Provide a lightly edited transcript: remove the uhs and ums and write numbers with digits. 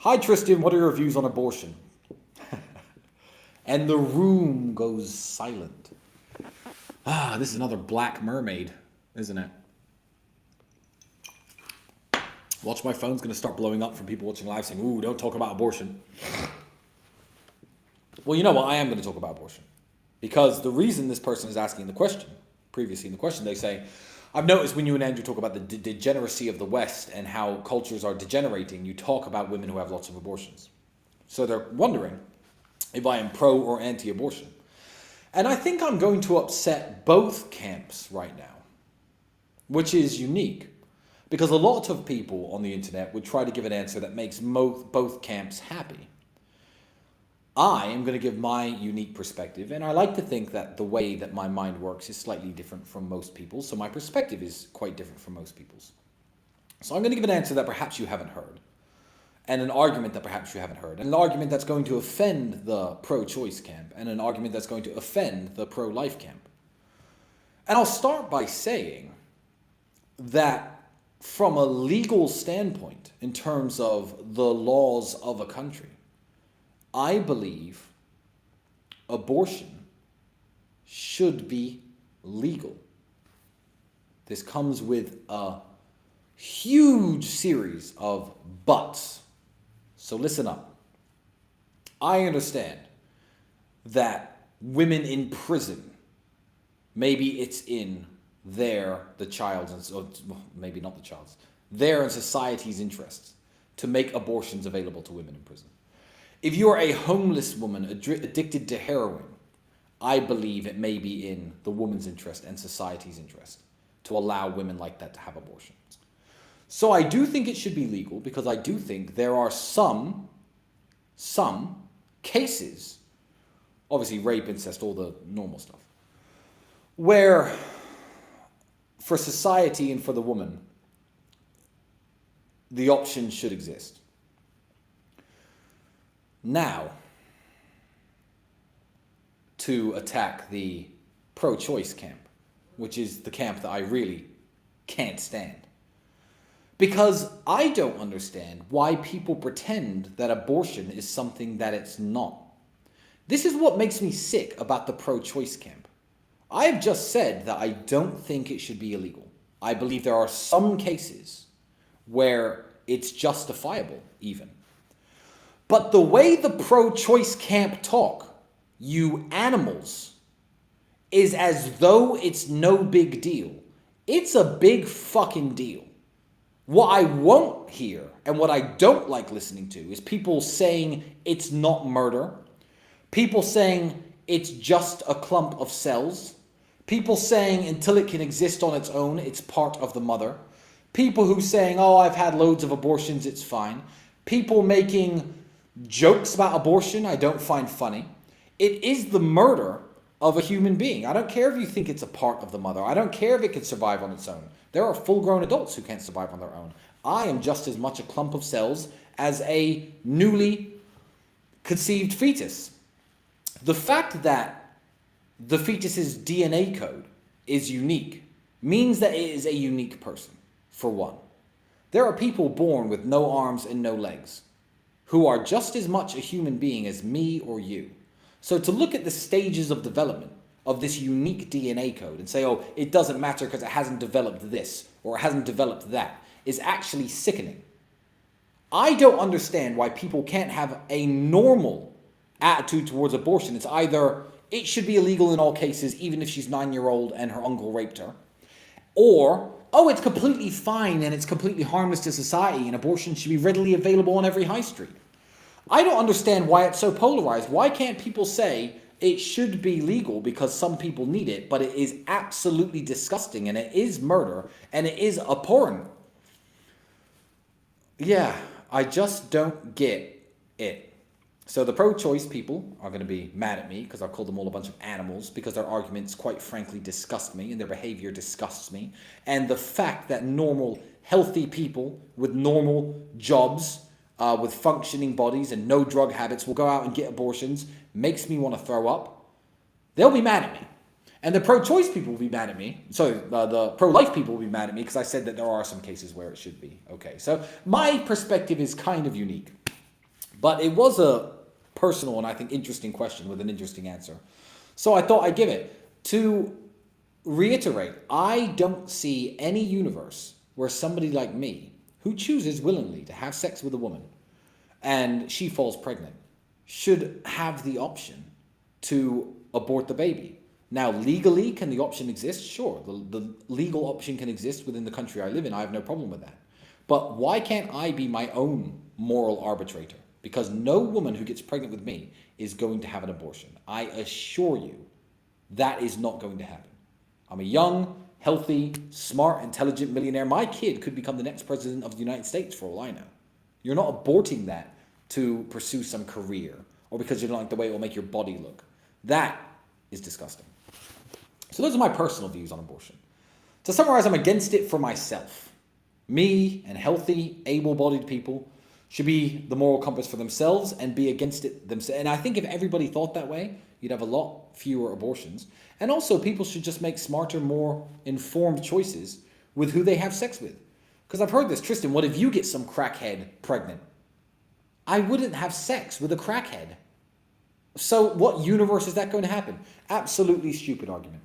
Hi Tristan, what are your views on abortion? And the room goes silent. This is another Black Mermaid, isn't it? Watch, my phone's going to start blowing up from people watching live saying, ooh, don't talk about abortion. Well, you know what? I am going to talk about abortion. Because the reason this person is asking the question, previously in the question, they say, I've noticed when you and Andrew talk about the degeneracy of the West and how cultures are degenerating, you talk about women who have lots of abortions. So they're wondering if I am pro or anti-abortion. And I think I'm going to upset both camps right now, which is unique. Because a lot of people on the internet would try to give an answer that makes both camps happy. I am going to give my unique perspective, and I like to think that the way that my mind works is slightly different from most people's, so my perspective is quite different from most people's. So I'm going to give an answer that perhaps you haven't heard, and an argument that perhaps you haven't heard, and an argument that's going to offend the pro-choice camp, and an argument that's going to offend the pro-life camp. And I'll start by saying that from a legal standpoint, in terms of the laws of a country, I believe abortion should be legal. This comes with a huge series of buts. So listen up. I understand that women in prison, maybe it's in the child's, or maybe not the child's, their and society's interests to make abortions available to women in prison. If you are a homeless woman addicted to heroin, I believe it may be in the woman's interest and society's interest to allow women like that to have abortions. So I do think it should be legal, because I do think there are some cases, obviously rape, incest, all the normal stuff, where for society and for the woman, the option should exist. Now, to attack the pro-choice camp, which is the camp that I really can't stand. Because I don't understand why people pretend that abortion is something that it's not. This is what makes me sick about the pro-choice camp. I have just said that I don't think it should be illegal. I believe there are some cases where it's justifiable, even. But the way the pro-choice camp talk, you animals, is as though it's no big deal. It's a big fucking deal. What I won't hear and what I don't like listening to is people saying it's not murder, people saying it's just a clump of cells, people saying until it can exist on its own, it's part of the mother, people who saying, oh, I've had loads of abortions, it's fine, people making jokes about abortion I don't find funny. It is the murder of a human being. I don't care if you think it's a part of the mother. I don't care if it can survive on its own. There are full-grown adults who can't survive on their own. I am just as much a clump of cells as a newly conceived fetus. The fact that the fetus's DNA code is unique means that it is a unique person, for one. There are people born with no arms and no legs who are just as much a human being as me or you. So to look at the stages of development of this unique DNA code and say, oh, it doesn't matter because it hasn't developed this or it hasn't developed that, is actually sickening. I don't understand why people can't have a normal attitude towards abortion. It's either it should be illegal in all cases, even if she's 9-year-old and her uncle raped her, or, oh, it's completely fine and it's completely harmless to society and abortion should be readily available on every high street. I don't understand why it's so polarized. Why can't people say it should be legal because some people need it, but it is absolutely disgusting and it is murder and it is abhorrent? Yeah, I just don't get it. So the pro-choice people are going to be mad at me because I've called them all a bunch of animals, because their arguments quite frankly disgust me and their behavior disgusts me. And the fact that normal, healthy people with normal jobs, with functioning bodies and no drug habits will go out and get abortions makes me want to throw up. They'll be mad at me. And the pro-choice people will be mad at me. So the pro-life people will be mad at me because I said that there are some cases where it should be. Okay, so my perspective is kind of unique. But it was a personal and I think interesting question with an interesting answer. So I thought I'd give it. To reiterate, I don't see any universe where somebody like me, who chooses willingly to have sex with a woman and she falls pregnant, should have the option to abort the baby. Now, legally, can the option exist? Sure, the legal option can exist within the country I live in. I have no problem with that. But why can't I be my own moral arbitrator? Because no woman who gets pregnant with me is going to have an abortion. I assure you that is not going to happen. I'm a young, healthy, smart, intelligent millionaire. My kid could become the next president of the United States for all I know. You're not aborting that to pursue some career or because you don't like the way it will make your body look. That is disgusting. So those are my personal views on abortion. To summarize, I'm against it for myself. Me and healthy, able-bodied people should be the moral compass for themselves and be against it themselves. And I think if everybody thought that way, you'd have a lot fewer abortions. And also, people should just make smarter, more informed choices with who they have sex with. Because I've heard this, Tristan, what if you get some crackhead pregnant? I wouldn't have sex with a crackhead. So what universe is that going to happen? Absolutely stupid argument.